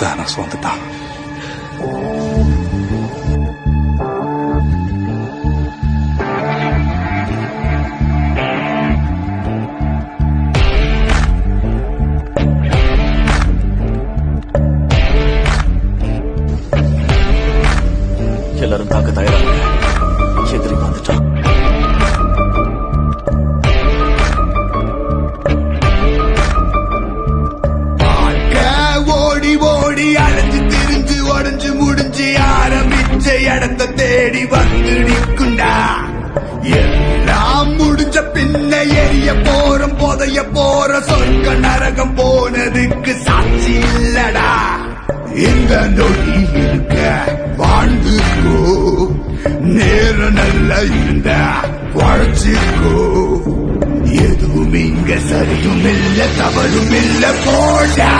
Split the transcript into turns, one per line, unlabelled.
Thanos வந்துட்டான்.
எல்லாரும் தாக்க தயாராக எதிரி வந்துட்டான்.
ஓடி ஓடி அடைஞ்சு திரிஞ்சு உடஞ்சு முடிஞ்சு ஆரம்பிச்ச இடத்த தேடி வந்து நிற்குண்டா. எல்லாம் முடிஞ்ச பின்ன எரிய போறோம் புதைய போற சொர்க்க நரகம் போனதுக்கு சாட்சி இல்லடா. இந்த நொடி இருக்க வாழ்ந்துக்கோ, நேரம் நல்ல இந்த வாழ்ச்சிக்கோ. எதுவும் இங்க சரியும் இல்ல தவறும் இல்ல போடா.